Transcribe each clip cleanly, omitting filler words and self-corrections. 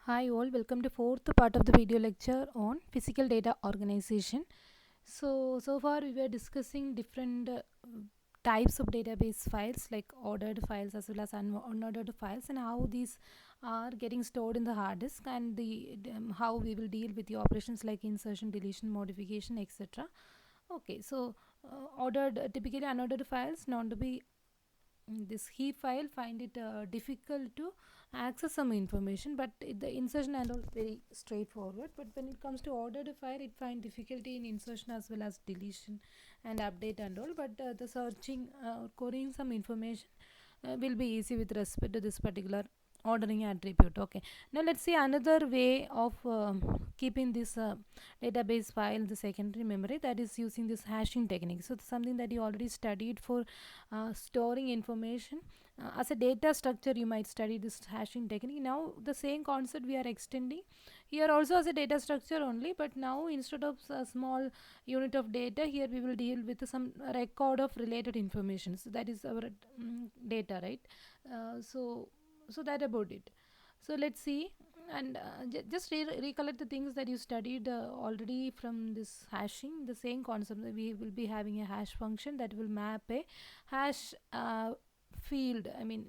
Hi all, welcome to fourth part of the video lecture on physical data organization. So far we were discussing different types of database files like ordered files as well as unordered files, and how these are getting stored in the hard disk, and how we will deal with the operations like insertion, deletion, modification, etc. Okay, so ordered typically unordered files known to be this heap file find it difficult to access some information, but the insertion and all very straightforward. But when it comes to ordered file, it find difficulty in insertion as well as deletion and update and all, but the searching querying some information will be easy with respect to this particular ordering attribute. Okay, now let's see another way of keeping this database file in the secondary memory, that is using this hashing technique. So something that you already studied for storing information as a data structure. You might study this hashing technique. Now the same concept we are extending here also as a data structure only, but now instead of a small unit of data, here we will deal with some record of related information. So that is our data, right? So that about it. So let's see, and just recollect the things that you studied already from this hashing. The same concept, that we will be having a hash function that will map a hash field, I mean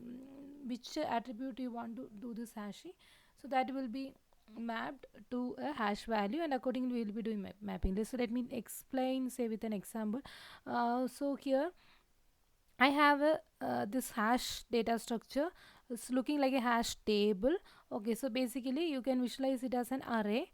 which attribute you want to do this hashing, so that will be mapped to a hash value, and accordingly we will be doing mapping this. So let me explain, say, with an example. So here I have a this hash data structure. It's looking like a hash table. Okay, so basically you can visualize it as an array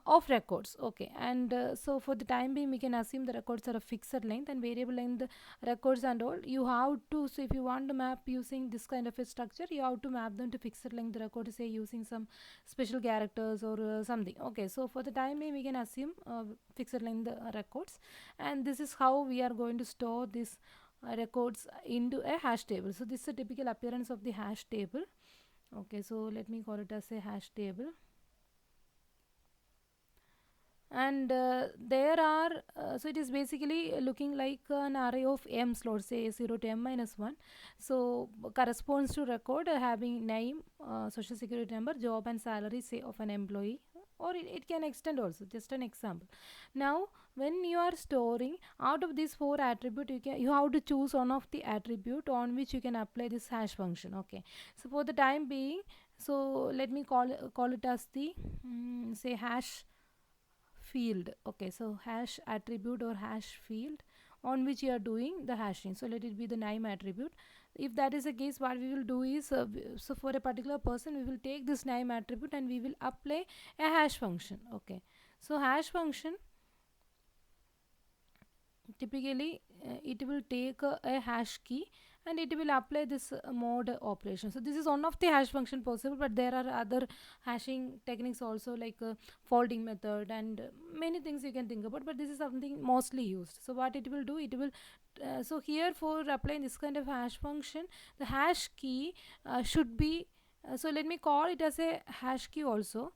of records. Okay, and so for the time being, we can assume the records are a fixed length and variable length records and all. You have to, so if you want to map using this kind of a structure, you have to map them to fixed length records, say using some special characters or something. Okay, so for the time being, we can assume fixed length records, and this is how we are going to store this records into a hash table. So this is a typical appearance of the hash table. Okay, so let me call it as a hash table. And there are so it is basically looking like an array of m slots, say 0 to m minus 1. So corresponds to record having name, social security number, job and salary, say, of an employee, or it can extend also, just an example. Now when you are storing out of these four attribute, you have to choose one of the attribute on which you can apply this hash function. Okay, so for the time being, so let me call it as the say hash field. Okay, so hash attribute or hash field on which you are doing the hashing. So let it be the name attribute. If that is the case, what we will do is so for a particular person, we will take this name attribute and we will apply a hash function. Okay, so hash function typically it will take a hash key and it will apply this mod operation. So this is one of the hash function possible, but there are other hashing techniques also, like folding method and many things you can think about, but this is something mostly used. So what it will do, it will so here for applying this kind of hash function, the hash key should be so let me call it as a hash key also.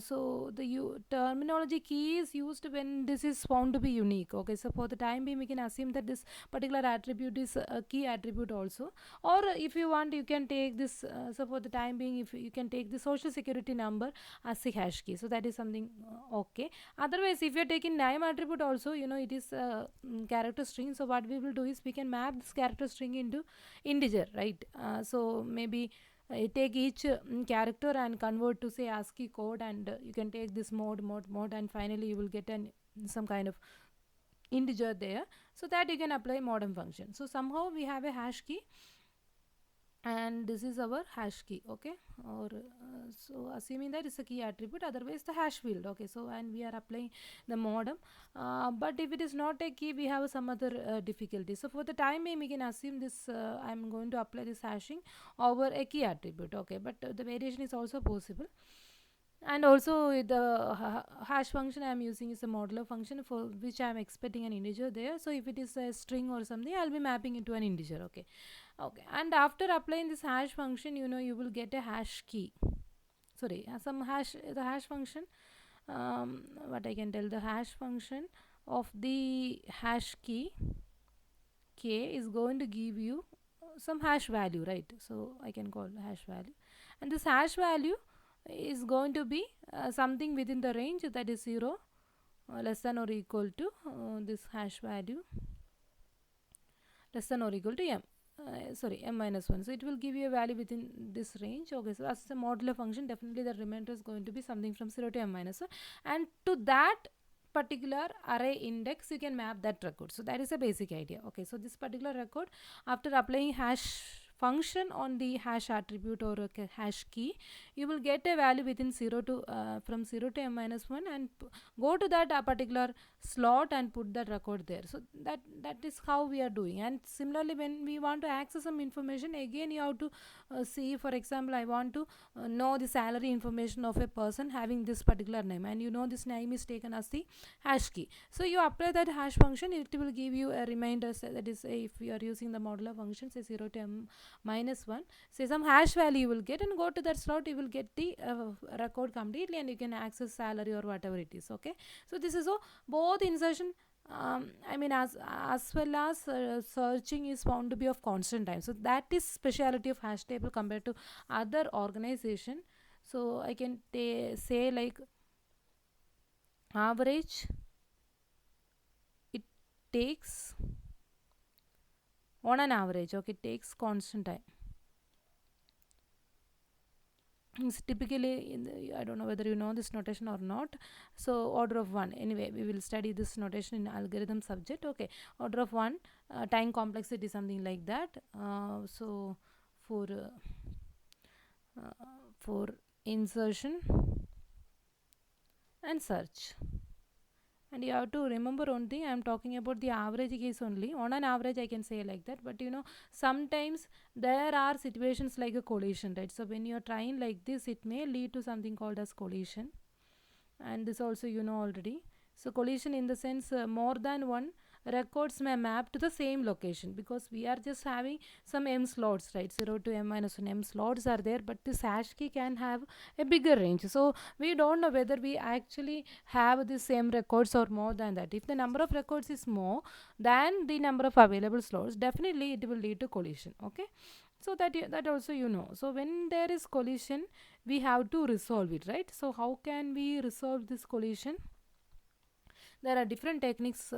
So the terminology key is used when this is found to be unique. Okay, so for the time being, we can assume that this particular attribute is a key attribute also. Or if you want, you can take this. So for the time being, if you can take the social security number as a hash key, so that is something okay. Otherwise, if you are taking name attribute also, it is character string. So what we will do is we can map this character string into integer, right? So maybe take each character and convert to, say, ASCII code, and you can take this mode, and finally you will get some kind of integer there, so that you can apply modem function. So somehow we have a hash key and this is our hash key. Okay, or so assuming that is a key attribute, otherwise the hash field. Okay, so and we are applying the modem, but if it is not a key, we have some other difficulty. So for the time being, we can assume this I'm going to apply this hashing over a key attribute. Okay, but the variation is also possible. And also the hash function I am using is a modular function, for which I am expecting an integer there. So if it is a string or something, I'll be mapping into an integer. Okay, and after applying this hash function, you will get a hash key. Sorry, some hash the hash function. What I can tell, the hash function of the hash key k is going to give you some hash value, right? So I can call hash value, and this hash value is going to be something within the range, that is 0 less than or equal to this hash value less than or equal to m. M minus 1. So it will give you a value within this range. Okay, so as a modular function, definitely the remainder is going to be something from 0 to m minus 1, and to that particular array index you can map that record. So that is a basic idea. Okay, so this particular record, after applying hash function on the hash attribute or hash key, you will get a value within 0 to from 0 to m minus 1, and go to that particular slot and put that record there. So that is how we are doing. And similarly, when we want to access some information, again you have to see, for example, I want to know the salary information of a person having this particular name, and you know this name is taken as the hash key. So you apply that hash function, it will give you a reminder, that is, if you are using the modular function, say 0 to m minus 1, say some hash value you will get, and go to that slot, you will get the record completely, and you can access salary or whatever it is. Okay, so this is both insertion as well as searching is found to be of constant time. So that is speciality of hash table compared to other organization. So I can say like average, it takes on an average, okay, it takes constant time. It's typically I don't know whether you know this notation or not. So order of 1, anyway we will study this notation in algorithm subject. Okay, order of 1, time complexity, something like that. So for insertion and search, and you have to remember one thing, I am talking about the average case only. On an average I can say like that, but you know, sometimes there are situations like a collision, right? So when you are trying like this, it may lead to something called as collision, and this also you know already. So collision in the sense more than one records may map to the same location, because we are just having some m slots, right? 0 to m minus 1 m slots are there, but this hash key can have a bigger range. So we don't know whether we actually have the same records or more than that. If the number of records is more than the number of available slots, definitely it will lead to collision. Okay, so that also you know. So when there is collision, we have to resolve it, right? So how can we resolve this collision? There are different techniques,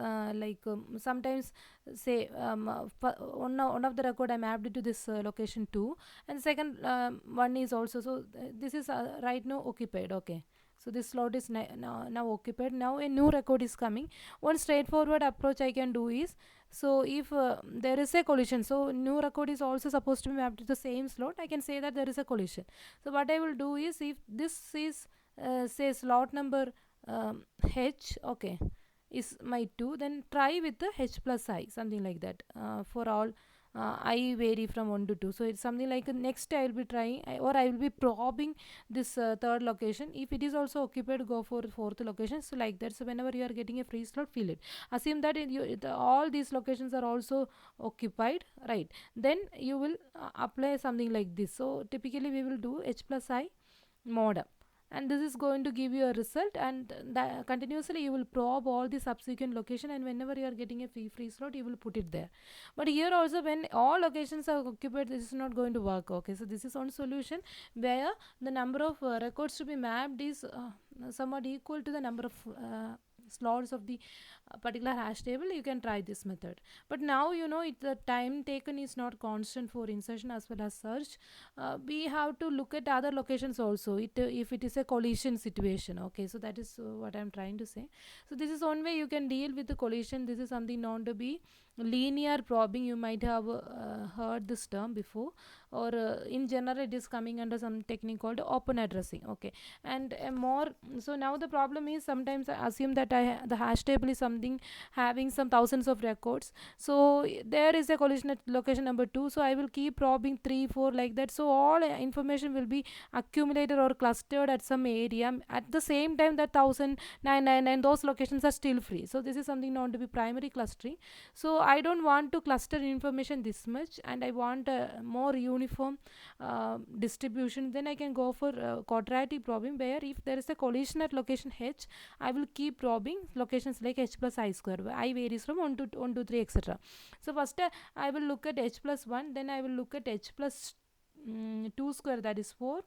sometimes say one of the record I mapped it to this location 2, and second one is also, so this is right now occupied. Okay, so this slot is now occupied. Now a new record is coming. One straightforward approach I can do is, so if there is a collision, so new record is also supposed to be mapped to the same slot, I can say that there is a collision. So what I will do is, if this is say slot number h, okay, is my 2, then try with the h plus I, something like that. For all I vary from 1 to 2, so it's something like next I will be trying, or I will be probing this third location. If it is also occupied, go for fourth location. So like that. So whenever you are getting a free slot, fill it. Assume that all these locations are also occupied, right? Then you will apply something like this. So typically we will do h plus I mod up, and this is going to give you a result, and continuously you will probe all the subsequent location, and whenever you are getting a free slot, you will put it there. But here also, when all locations are occupied, this is not going to work. Okay, so this is one solution where the number of records to be mapped is somewhat equal to the number of slots of the particular hash table. You can try this method, but now you know the time taken is not constant for insertion as well as search. We have to look at other locations also, if it is a collision situation. Okay, so that is what I'm trying to say. So this is one way you can deal with the collision. This is something known to be linear probing. You might have heard this term before, or in general it is coming under some technique called open addressing. Okay, and more, so now the problem is, sometimes I assume that the hash table is something having some thousands of records. So there is a collision at location number 2, so I will keep probing 3, 4 like that. So all information will be accumulated or clustered at some area. At the same time, that 1999, those locations are still free. So this is something known to be primary clustering. So I don't want to cluster information this much, and I want a more uniform distribution. Then I can go for quadratic probing, where if there is a collision at location h, I will keep probing locations like h plus I square. I varies from 1 to 3, etc. So first I will look at h plus 1, then I will look at h plus 2 square, that is 4.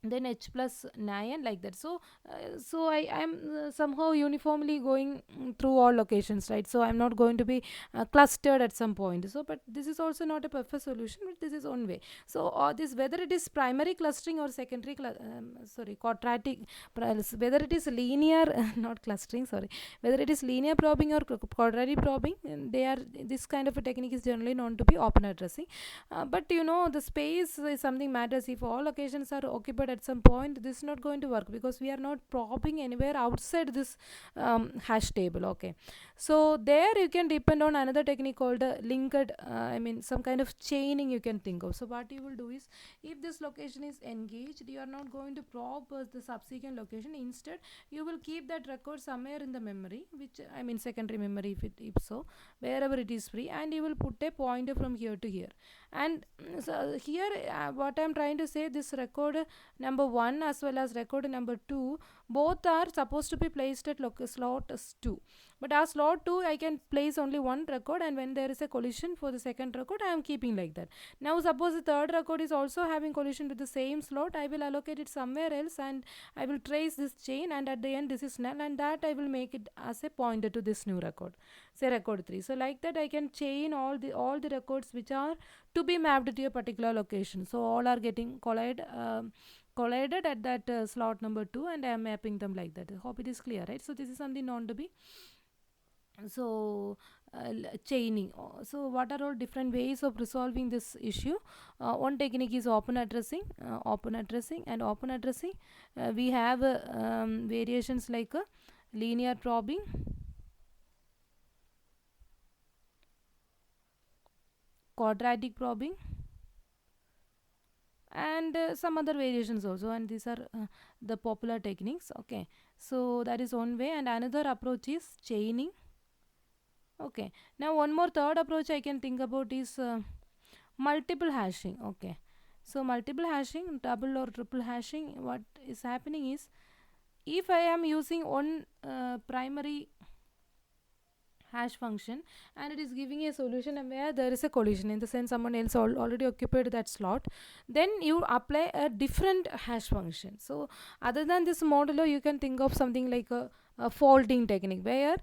then h plus 9, like that. So I am somehow uniformly going through all locations, right? So I'm not going to be clustered at some point. So but this is also not a perfect solution, but this is one way. So this, whether it is primary clustering or secondary sorry, quadratic, whether it is linear not clustering, sorry, whether it is linear probing or quadratic probing, they are, this kind of a technique is generally known to be open addressing. But you know, the space is something matters. If all locations are occupied at some point, this is not going to work, because we are not probing anywhere outside this hash table. Okay, so there you can depend on another technique called linked, I mean some kind of chaining you can think of. So what you will do is, if this location is engaged, you are not going to probe the subsequent location. Instead, you will keep that record somewhere in the memory, which I mean secondary memory, if so, wherever it is free, and you will put a pointer from here to here. And so here what I'm trying to say, this record number 1 as well as record number 2, both are supposed to be placed at slot 2, but as slot 2 I can place only one record, and when there is a collision for the second record, I am keeping like that. Now suppose the third record is also having collision with the same slot, I will allocate it somewhere else, and I will trace this chain, and at the end this is null, and that I will make it as a pointer to this new record, say record 3. So like that I can chain all the records which are to be mapped to a particular location. So all are getting collided at that slot number 2, and I am mapping them like that. I hope it is clear, right? So this is something known to be, so chaining. So what are all different ways of resolving this issue? One technique is open addressing, and open addressing, we have variations like linear probing, quadratic probing, and some other variations also, and these are the popular techniques. Okay, so that is one way, and another approach is chaining. Okay, now one more third approach I can think about is multiple hashing. Okay, so multiple hashing, double or triple hashing, what is happening is, if I am using one primary hash function and it is giving a solution where there is a collision, in the sense someone else already occupied that slot, then you apply a different hash function. So other than this modulo, you can think of something like a folding technique, where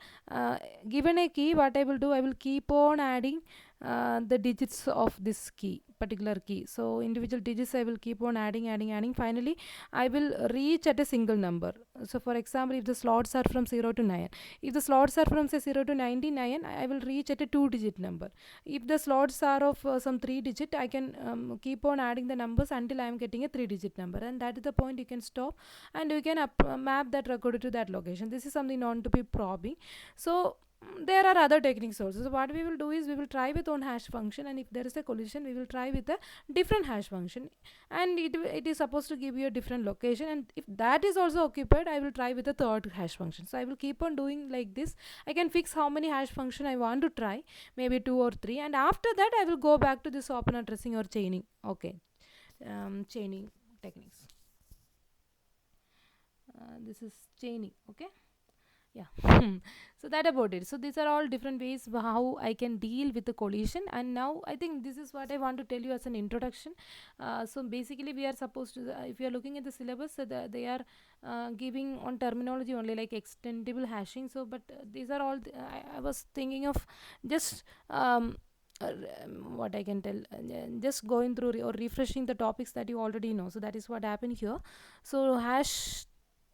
given a key, what I will do, I will keep on adding the digits of this particular key. So individual digits I will keep on adding. Finally I will reach at a single number. So for example, if the slots are from 0 to 9, if the slots are from say 0 to 99, I will reach at a 2-digit number. If the slots are of some 3-digit, I can keep on adding the numbers until I am getting a 3-digit number, and that is the point you can stop, and you can map that record to that location. This is something known to be probing. So there are other techniques also. So what we will do is, we will try with one hash function, and if there is a collision, we will try with a different hash function, and it is supposed to give you a different location, and if that is also occupied, I will try with a third hash function. So I will keep on doing like this. I can fix how many hash function I want to try, maybe 2 or 3, and after that I will go back to this open addressing or chaining. Okay, chaining techniques. This is chaining. Okay, yeah. So that about it. So these are all different ways how I can deal with the collision, and now I think this is what I want to tell you as an introduction. So basically we are supposed to, if you are looking at the syllabus, so they are giving on terminology only, like extendable hashing. So but these are all I was thinking of just what I can tell, just going through or refreshing the topics that you already know. So that is what happened here. So hash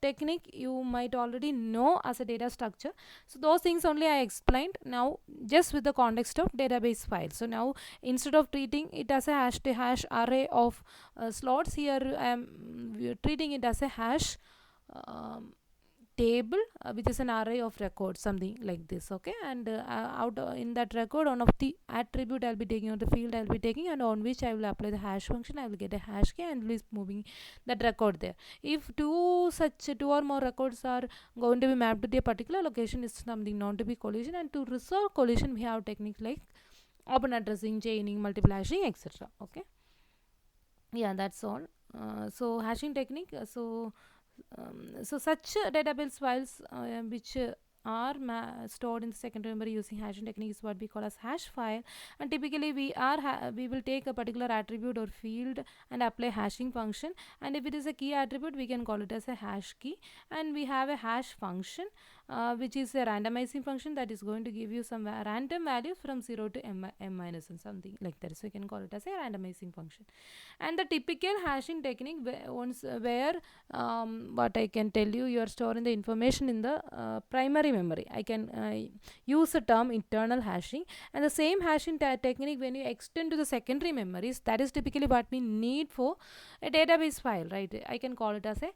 technique you might already know as a data structure. So those things only I explained. Now just with the context of database file. So now instead of treating it as a hash array of slots, here I am treating it as a hash table which is an array of records, something like this. Okay, and out in that record, one of the attribute I'll be taking, or the field I'll be taking, and on which I will apply the hash function, I will get a hash key and will be moving that record there. If two or more records are going to be mapped to a particular location, is something known to be collision, and to resolve collision we have techniques like open addressing, chaining, multiple hashing, etc. Okay, yeah, that's all. So hashing technique, so such database files which are stored in the secondary memory using hashing technique is what we call as hash file. And typically we will take a particular attribute or field and apply hashing function, and if it is a key attribute we can call it as a hash key. And we have a hash function which is a randomizing function that is going to give you some random value from 0 to m minus and something like that. So you can call it as a randomizing function. And the typical hashing technique where what I can tell you are storing the information in the primary memory. I can use the term internal hashing, and the same hashing technique when you extend to the secondary memories, that is typically what we need for a database file, right? I can call it as a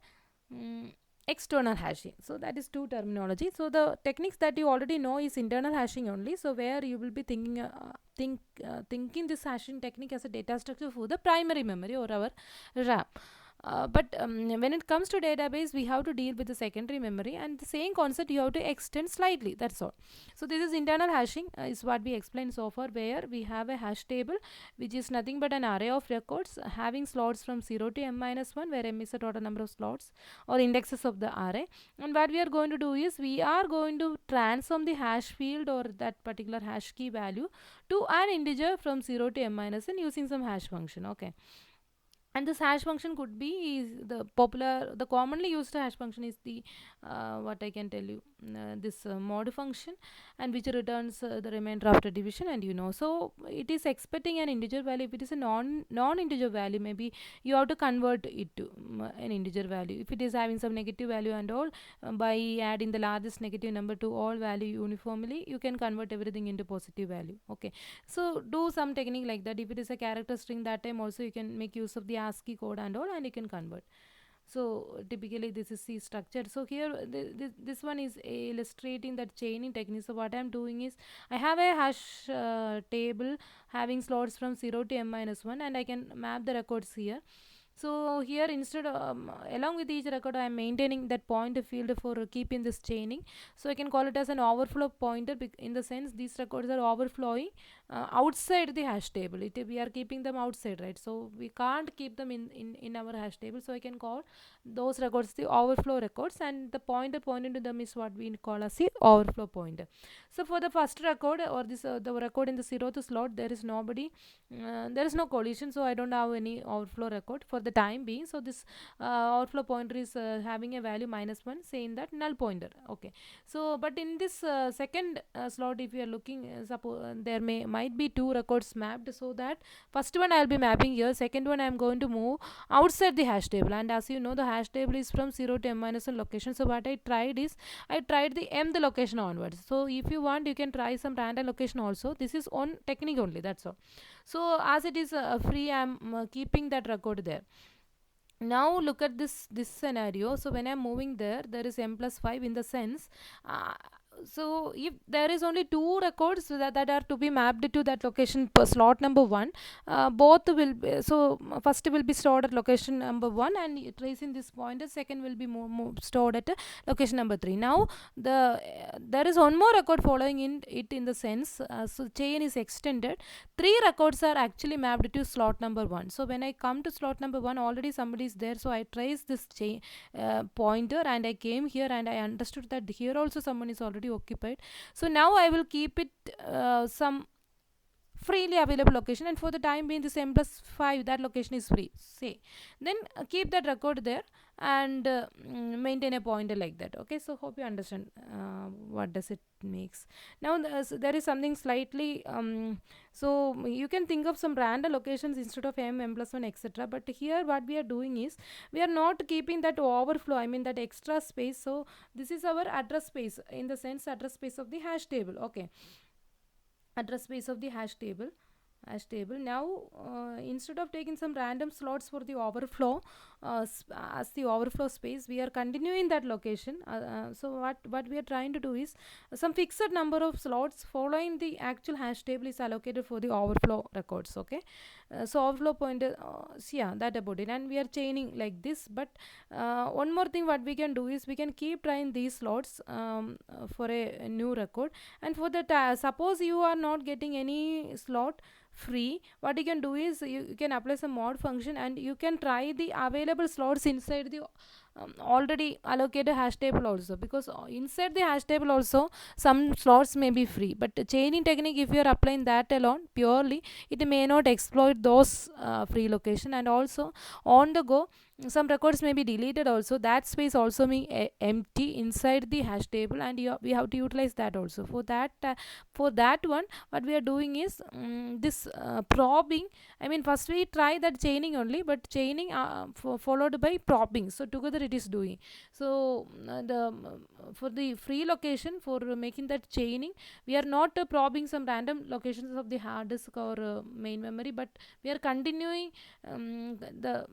external hashing. So that is two terminology. So the techniques that you already know is internal hashing only, so where you will be thinking thinking this hashing technique as a data structure for the primary memory or our RAM. But when it comes to database, we have to deal with the secondary memory, and the same concept you have to extend slightly, that's all. So this is internal hashing is what we explained so far, where we have a hash table which is nothing but an array of records having slots from 0 to m minus 1, where m is the total number of slots or indexes of the array. And what we are going to do is we are going to transform the hash field or that particular hash key value to an integer from 0 to m minus n using some hash function. Okay. And this hash function could be the commonly used hash function is the what I can tell you, this mod function, and which returns the remainder after division, and so it is expecting an integer value. If it is a non-integer value, maybe you have to convert it to an integer value. If it is having some negative value and all, by adding the largest negative number to all value uniformly, you can convert everything into positive value. Okay, so do some technique like that. If it is a character string, that time also you can make use of the ASCII code and all, and you can convert. So typically this is the structure. So here this one is illustrating that chaining technique. So what I am doing is I have a hash table having slots from 0 to m minus 1, and I can map the records here. So here instead of along with each record I am maintaining that pointer field for keeping this chaining. So I can call it as an overflow pointer, in the sense these records are overflowing outside the hash table. We are keeping them outside, right? So we can't keep them in our hash table. So I can call those records the overflow records, and the pointer pointing to them is what we call as the overflow pointer. So for the first record or this the record in the 0th slot, there is no collision, so I don't have any overflow record for the time being. So this overflow pointer is having a value -1, saying that null pointer. Okay, so but in this second slot, if you are looking, suppose there might be two records mapped, so that first one I will be mapping here, second one I am going to move outside the hash table. And as you know, the hash table is from 0 to m minus 1 location. So what I tried is I tried the mth location onwards. So if you want, you can try some random location also. This is on technique only, that's all. So as it is free, I am keeping that record there. Now look at this scenario. So when I am moving there is m plus 5, in the sense so if there is only two records that are to be mapped to that location per slot number 1, both will be, so first will be stored at location number 1, and tracing this pointer, second will be stored at location number 3. Now there is one more record following in the sense, so chain is extended. 3 records are actually mapped to slot number 1. So when I come to slot number 1, already somebody is there, so I trace this chain pointer, and I came here and I understood that here also someone is already occupied. So now I will keep it some freely available location, and for the time being this m plus 5, that location is free, say. Then keep that record there and maintain a pointer like that. Okay, so hope you understand what does it makes. Now there is something slightly so you can think of some random locations instead of m plus 1, etc. But here what we are doing is we are not keeping that overflow, I mean that extra space. So this is our address space, in the sense address space of the hash table. Okay, address space of the hash table. Now instead of taking some random slots for the overflow as the overflow space, we are continuing that location. So what we are trying to do is some fixed number of slots following the actual hash table is allocated for the overflow records. Okay, so overflow pointer, yeah, that about it. And we are chaining like this. But one more thing what we can do is we can keep trying these slots for a new record. And for that, suppose you are not getting any slot free, what you can do is you can apply some mod function, and you can try the available slots inside the already allocated hash table also, because inside the hash table also some slots may be free, but the chaining technique, if you are applying that alone purely, it may not exploit those free location. And also on the go, some records may be deleted also, that space also being empty inside the hash table, and we have to utilize that also. For that one, what we are doing is this probing. I mean, first we try that chaining only, but chaining followed by probbing, so together it is doing. So the for the free location, for making that chaining, we are not probbing some random locations of the hard disk or main memory, but we are continuing the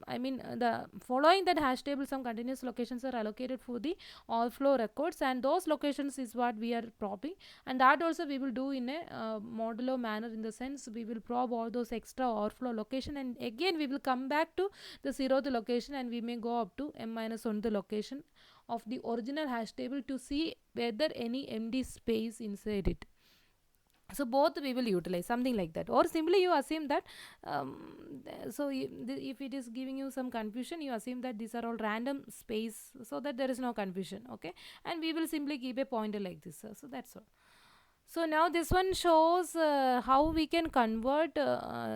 following that hash table. Some continuous locations are allocated for the overflow records, and those locations is what we are probbing. And that also we will do in a modulo manner, in the sense we will probe all those extra overflow location, and again we will come back to the zeroth location, and we may go up to m-1 the location of the original hash table to see whether any empty space inside it. So both we will utilize something like that, or simply you assume that if it is giving you some confusion, you assume that these are all random space, so that there is no confusion. Okay, and we will simply keep a pointer like this. So that's all. So now this one shows how we can convert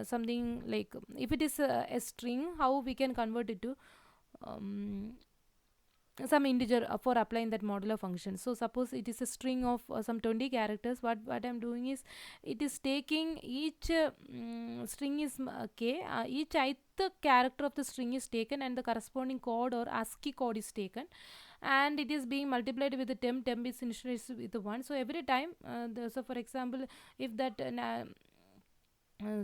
something like, if it is a string, how we can convert it to um, some integer for applying that modular function. So suppose it is a string of some 20 characters. What I'm doing is, it is taking each string is k, each ith character of the string is taken, and the corresponding code or ASCII code is taken, and it is being multiplied with the temp is initialized with the 1. So every time so for example, if that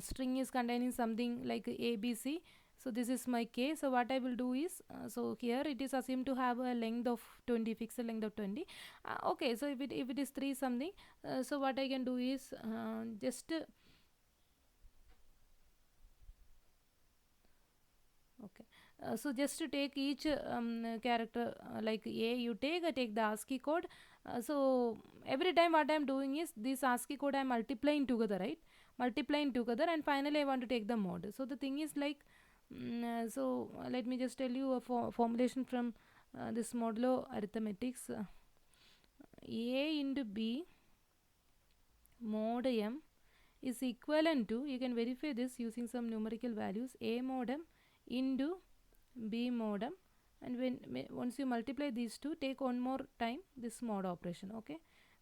string is containing something like ABC, so this is my k. So what I will do is, so here it is assumed to have a length of 20, fixed length of 20. Okay, so if it is 3 something, so what I can do is just okay, so just to take each character, like a, you take the ASCII code. So every time what I am doing is, this ASCII code I am multiplying together, right? Multiplying together, and finally I want to take the mod. So the thing is like, let me just tell you a formulation from this modulo arithmetics. A into B mod m is equivalent to, you can verify this using some numerical values, A mod m into B mod m, and once you multiply these two, take one more time this mod operation. Okay,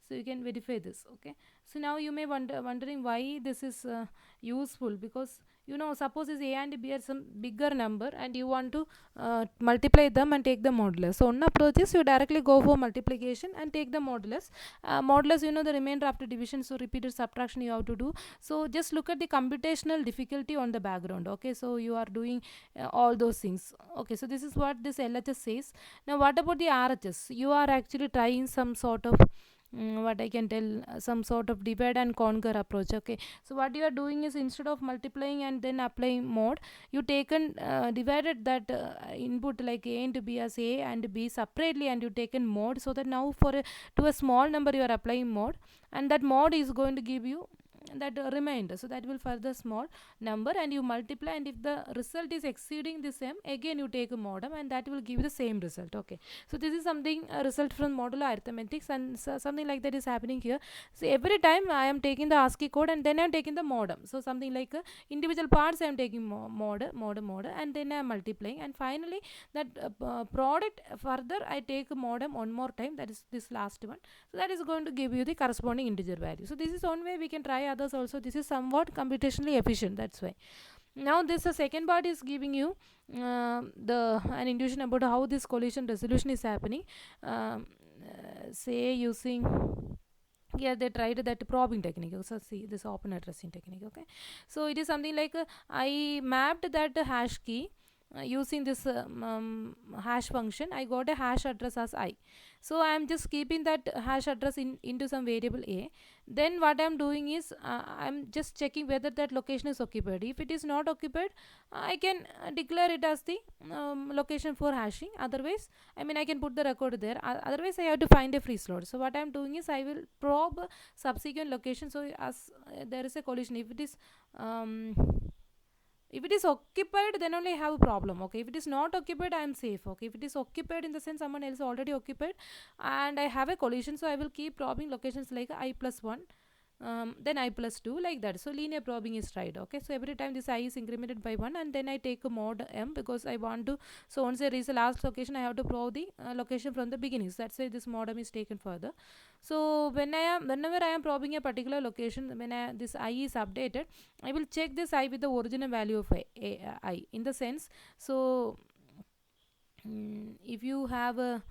so you can verify this. Okay, so now you may wondering why this is useful, because suppose is A and B are some bigger number, and you want to multiply them and take the modulus. So one approach is, you directly go for multiplication and take the modulus. Modulus, the remainder after division, so repeated subtraction you have to do. So just look at the computational difficulty on the background. Okay, so you are doing all those things. Okay, so this is what this LHS says. Now what about the RHS? You are actually trying some sort of what I can tell, some sort of divide and conquer approach. Okay, so what you are doing is, instead of multiplying and then applying mod, you taken divided that input like A into B as A and B separately, and you taken mod, so that now to a small number you are applying mod, and that mod is going to give you that remainder. So that will further small number, and you multiply, and if the result is exceeding the same, again you take a modem, and that will give the same result. Okay, so this is something a result from modular arithmetics, and something like that is happening here. So every time I am taking the ASCII code, and then I am taking the modem. So something like individual parts I am taking mod, and then I am multiplying, and finally that product further I take modem one more time, that is this last one. So that is going to give you the corresponding integer value. So this is one way. We can try others also. This is somewhat computationally efficient, that's why. Now this second part is giving you an intuition about how this collision resolution is happening. Say using, here they tried that probing technique. So see this open addressing technique. Okay, so it is something like I mapped that hash key using this hash function. I got a hash address as I, so I am just keeping that hash address into some variable A. Then what I am doing is, I am just checking whether that location is occupied. If it is not occupied, I can declare it as the location for hashing. Otherwise, I can put the record there. Otherwise I have to find a free slot. So what I am doing is, I will probe subsequent location. So as there is a collision, if it is If it is occupied, then only I have a problem. Okay, if it is not occupied, I am safe. Okay, if it is occupied in the sense someone else already occupied and I have a collision, so I will keep probing locations like I plus 1, then I plus 2, like that. So linear probing is tried. Okay, so every time this I is incremented by 1, and then I take a mod m because I want to, so once I reach the last location I have to probe the location from the beginning. So that's why this mod m is taken further. So whenever I am probing a particular location, when this I is updated, I will check this I with the original value of I in the sense. So if you have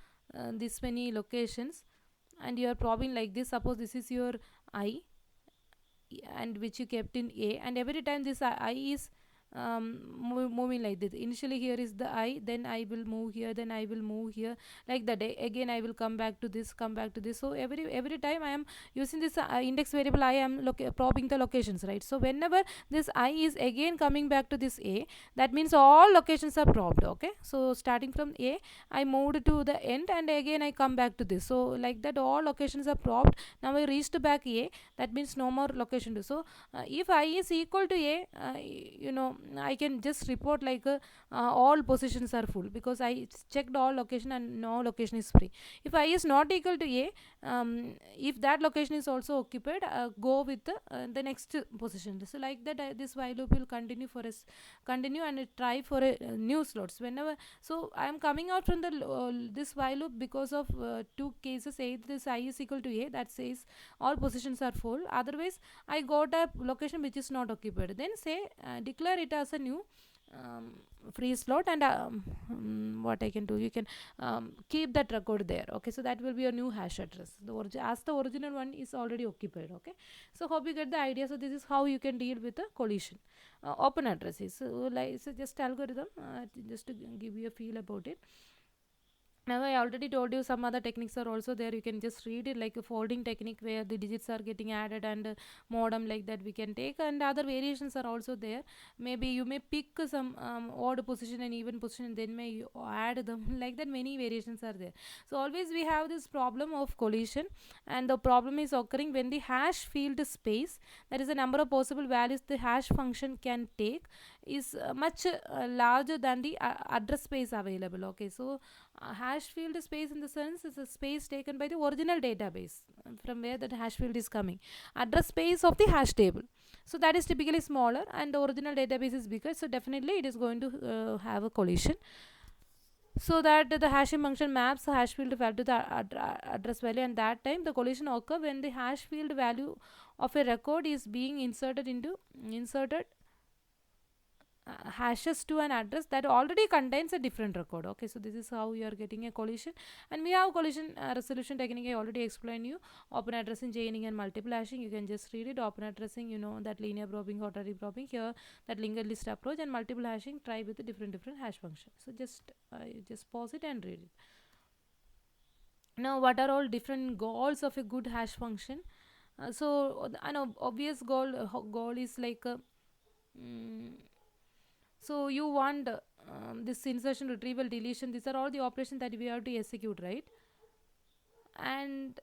this many locations and you are probing like this, suppose this is your I and which you kept in A, and every time this I is moving like this. Initially here is the I, then I will move here, then I will move here, like that. Again I will come back to this, come back to this. So every time I am using this index variable, I am probing the locations, right? So whenever this I is again coming back to this A, that means all locations are probed. Okay, so starting from A, I moved to the end, and again I come back to this. So like that, all locations are probed. Now I reached back A, that means no more location to. So if I is equal to A, I can just report like all positions are full because I checked all location and no location is free. If I is not equal to A, if that location is also occupied, go with the next position. So like that, this while loop will continue for us, continue and try for a new slots whenever. So I am coming out from the this while loop because of two cases. Either this I is equal to A, that says all positions are full, otherwise I got a location which is not occupied, then say declare it as a new free slot, and what I can do, you can keep that record there. Okay, so that will be a new hash address, as the original one is already occupied. Okay, so hope you get the idea. So this is how you can deal with a collision. Open addresses, so like, so just algorithm, just to give you a feel about it. Now I already told you some other techniques are also there. You can just read it, like a folding technique where the digits are getting added, and modem like that we can take, and other variations are also there. Maybe you may pick some odd position and even position, and then may you add them like that. Many variations are there. So always we have this problem of collision, and the problem is occurring when the hash field space, that is the number of possible values the hash function can take, is much larger than the address space available. Okay, so hash field space in the sense is a space taken by the original database from where that hash field is coming. Address space of the hash table, so that is typically smaller, and the original database is bigger, so definitely it is going to have a collision. So that the hashing function maps the hash field value to the address value, and that time the collision occur when the hash field value of a record is being inserted hashes to an address that already contains a different record. Okay, so this is how you are getting a collision. And we have collision resolution technique. I already explained you open addressing, chaining and multiple hashing. You can just read it. Open addressing, you know, that linear probing, quadratic probing. Here that linked list approach, and multiple hashing, try with the different hash functions. So just pause it and read it. Now what are all different goals of a good hash function? So an obvious goal is like so you want this insertion, retrieval, deletion, these are all the operations that we have to execute, right? And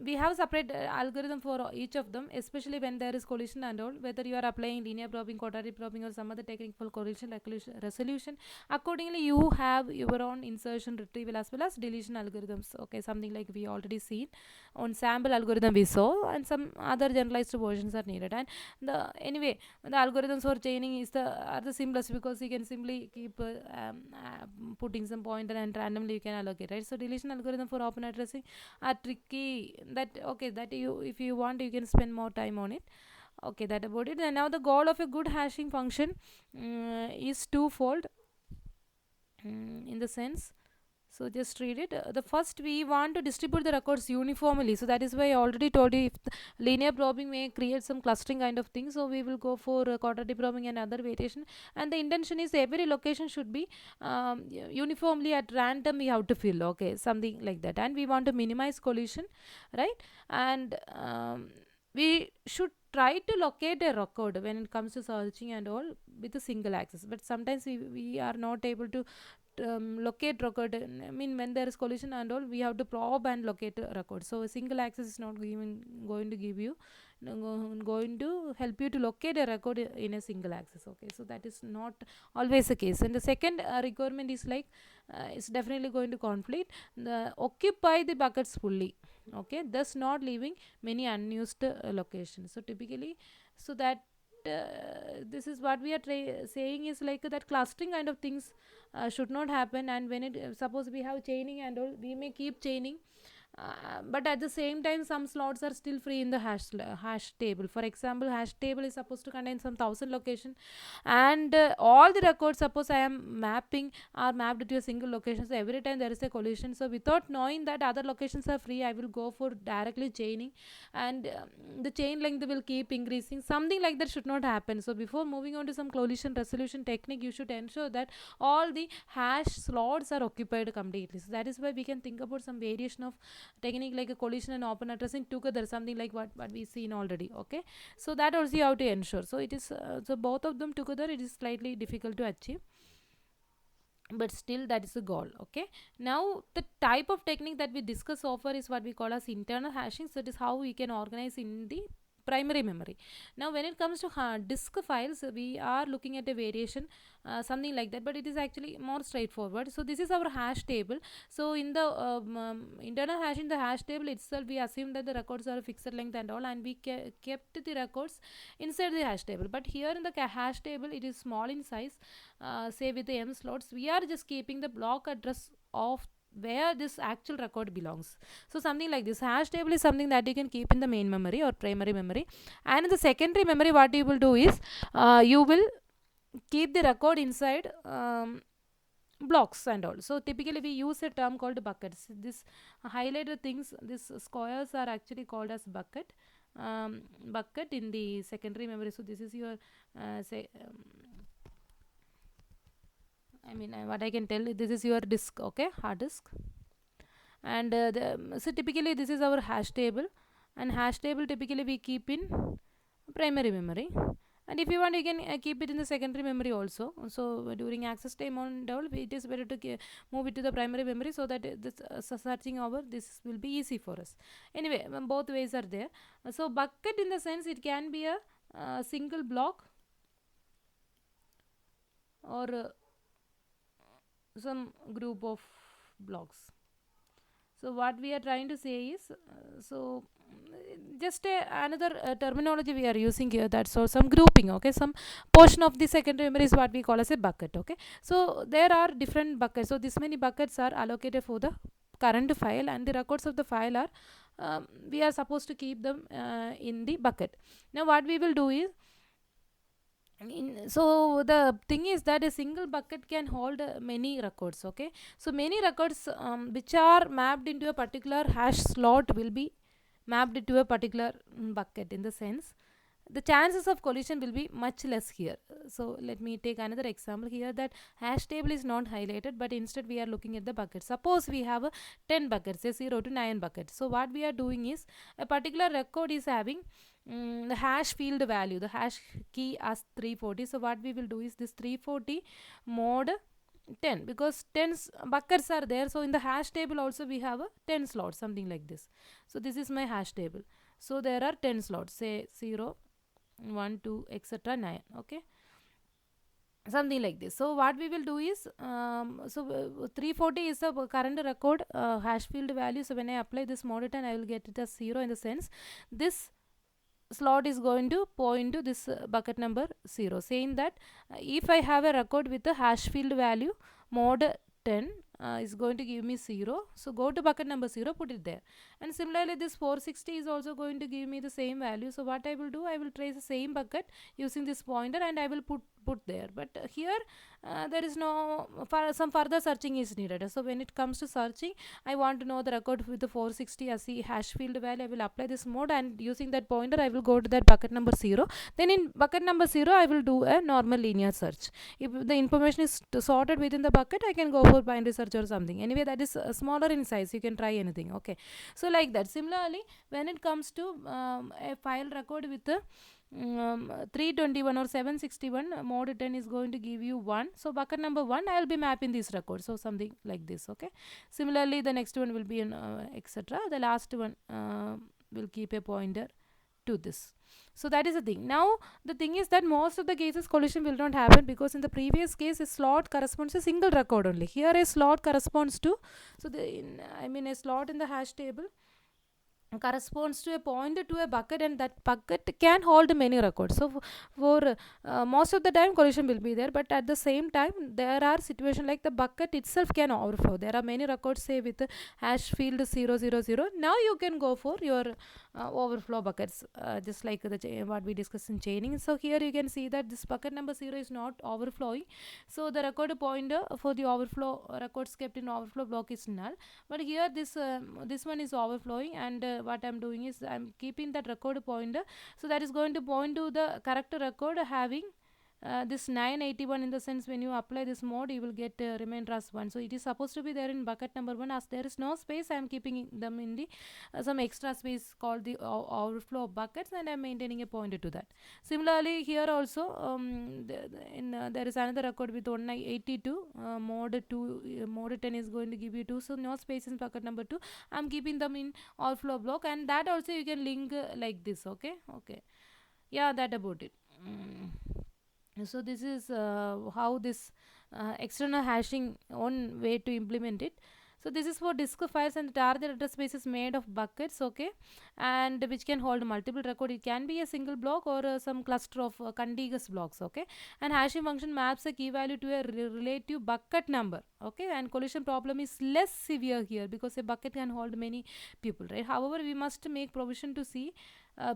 we have separate algorithm for each of them, especially when there is collision and all, whether you are applying linear probing, quadratic probing, or some other technique for collision resolution. Accordingly you have your own insertion, retrieval as well as deletion algorithms. Okay, something like we already seen on sample algorithm we saw, and some other generalized versions are needed. And the algorithms for chaining are the simplest, because you can simply keep putting some pointer and randomly you can allocate, right? So deletion algorithm for open addressing are tricky, that okay, that you, if you want, you can spend more time on it. Okay, that about it. And now the goal of a good hashing function is twofold, in the sense, so just read it. The first, we want to distribute the records uniformly. So that is why I already told you, if linear probing may create some clustering kind of thing, so we will go for quadratic probing and other variation. And the intention is every location should be uniformly at random we have to fill. Okay, something like that. And we want to minimize collision, right? And we should try to locate a record when it comes to searching and all with a single access, but sometimes we are not able to locate record. I mean, when there is collision and all, we have to probe and locate a record. So a single access is not going to give you going to help you to locate a record in a single access. Okay, so that is not always the case. And the second requirement is like it's definitely going to conflict the occupy the buckets fully, okay, thus not leaving many unused locations. So typically, so that this is what we are saying is like that clustering kind of things should not happen. And when it suppose we have chaining and all, we may keep chaining, but at the same time some slots are still free in the hash table. For example, hash table is supposed to contain some 1,000 location, and all the records, suppose I am mapping, are mapped to a single location. So every time there is a collision, so without knowing that other locations are free, I will go for directly chaining, and the chain length will keep increasing. Something like that should not happen. So before moving on to some collision resolution technique, you should ensure that all the hash slots are occupied completely. So that is why we can think about some variation of technique like a collision and open addressing together, something like what we seen already. Okay, so that also you have to ensure. So it is so both of them together, it is slightly difficult to achieve, but still that is the goal. Okay, now the type of technique that we discuss so far is what we call as internal hashing. So that is how we can organize in the primary memory. Now when it comes to hard disk files, we are looking at a variation, something like that, but it is actually more straightforward. So this is our hash table. So in the internal hashing, the hash table itself, we assume that the records are fixed length and all, and we kept the records inside the hash table. But here in the hash table, it is small in size, say with the m slots. We are just keeping the block address of where this actual record belongs. So something like this hash table is something that you can keep in the main memory or primary memory, and in the secondary memory what you will do is you will keep the record inside blocks and all. So typically we use a term called buckets. This highlighted things, these squares are actually called as bucket in the secondary memory. So this is your say what I can tell, this is your disk, okay, hard disk. And so typically this is our hash table, and hash table typically we keep in primary memory, and if you want you can keep it in the secondary memory also. So during access time on all, it is better to move it to the primary memory, so that this searching over this will be easy for us. Anyway, both ways are there. So bucket in the sense it can be a single block or some group of blocks. So what we are trying to say is just another terminology we are using here, that's so some grouping. Okay, some portion of the secondary memory is what we call as a bucket. Okay, so there are different buckets. So this many buckets are allocated for the current file, and the records of the file are we are supposed to keep them in the bucket. Now what we will do is so the thing is that a single bucket can hold many records. Okay, so many records which are mapped into a particular hash slot will be mapped into a particular bucket. In the sense, the chances of collision will be much less here. So let me take another example here, that hash table is not highlighted, but instead we are looking at the bucket. Suppose we have 10 buckets, say 0 to 9 buckets. So what we are doing is a particular record is having the hash field value, the hash key as 340. So what we will do is this 340 mod 10, because 10 buckets are there. So in the hash table also we have a 10 slots, something like this. So this is my hash table. So there are 10 slots, say 0, 1, 2, etc. 9. Okay, something like this. So what we will do is 340 is the current record hash field value. So when I apply this mod 10, I will get it as 0. In the sense, this slot is going to point to this bucket number 0, saying that if I have a record with the hash field value mod 10 is going to give me 0. So go to bucket number 0, put it there. And similarly this 460 is also going to give me the same value. So what I will do, I will trace the same bucket using this pointer, and I will put there. But here there is no some further searching is needed. So when it comes to searching, I want to know the record with the 460 as the hash field value. I will apply this mode, and using that pointer I will go to that bucket number 0. Then in bucket number 0 I will do a normal linear search. If the information is sorted within the bucket, I can go for binary search or something. Anyway, that is smaller in size, you can try anything. Okay, so like that. Similarly, when it comes to a file record with the 321 or 761, mod 10 is going to give you 1. So bucket number 1, I will be mapping this record. So something like this. Okay, similarly the next one will be an etc. The last one will keep a pointer to this. So that is the thing. Now the thing is that most of the cases collision will not happen, because in the previous case a slot corresponds to a single record only. Here a slot corresponds to, so a slot in the hash table corresponds to a pointer to a bucket, and that bucket can hold many records. So for most of the time collision will be there, but at the same time there are situations like the bucket itself can overflow. There are many records, say with hash field 000. Now you can go for your overflow buckets, just like what we discussed in chaining. So here you can see that this bucket number 0 is not overflowing, so the record pointer for the overflow records kept in overflow block is null. But here this one is overflowing, and what I'm doing is I'm keeping that record pointer, so that is going to point to the correct record having this 981. In the sense, when you apply this mode you will get remainder as 1. So it is supposed to be there in bucket number 1. As there is no space, I am keeping them in the some extra space called the overflow buckets, and I am maintaining a pointer to that. Similarly here also there is another record with 182 mode 2 mode 10 is going to give you 2, so no space in bucket number 2. I am keeping them in overflow block, and that also you can link like this. Okay, yeah, that about it. So this is how this external hashing, one way to implement it. So this is for disk files, and the target address space is made of buckets, okay, and which can hold multiple record. It can be a single block or some cluster of contiguous blocks, okay. And hashing function maps a key value to a relative bucket number, okay. And collision problem is less severe here because a bucket can hold many people, right? However, we must make provision to see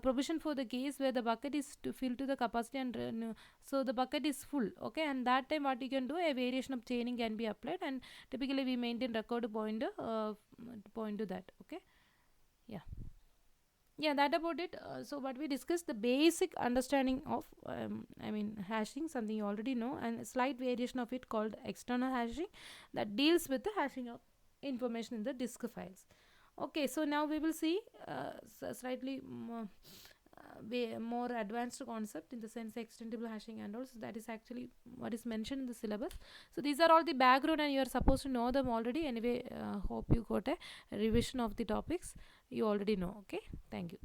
provision for the case where the bucket is to fill to the capacity, and so the bucket is full, okay. And that time what you can do, a variation of chaining can be applied, and typically we maintain record pointer point to that, okay. Yeah, that about it. So what we discussed, the basic understanding of hashing, something you already know, and a slight variation of it called external hashing that deals with the hashing of information in the disk files. Okay, so now we will see slightly more advanced concept, in the sense extendable hashing and also that is actually what is mentioned in the syllabus. So these are all the background, and you are supposed to know them already. Anyway, hope you got a revision of the topics you already know. Okay, thank you.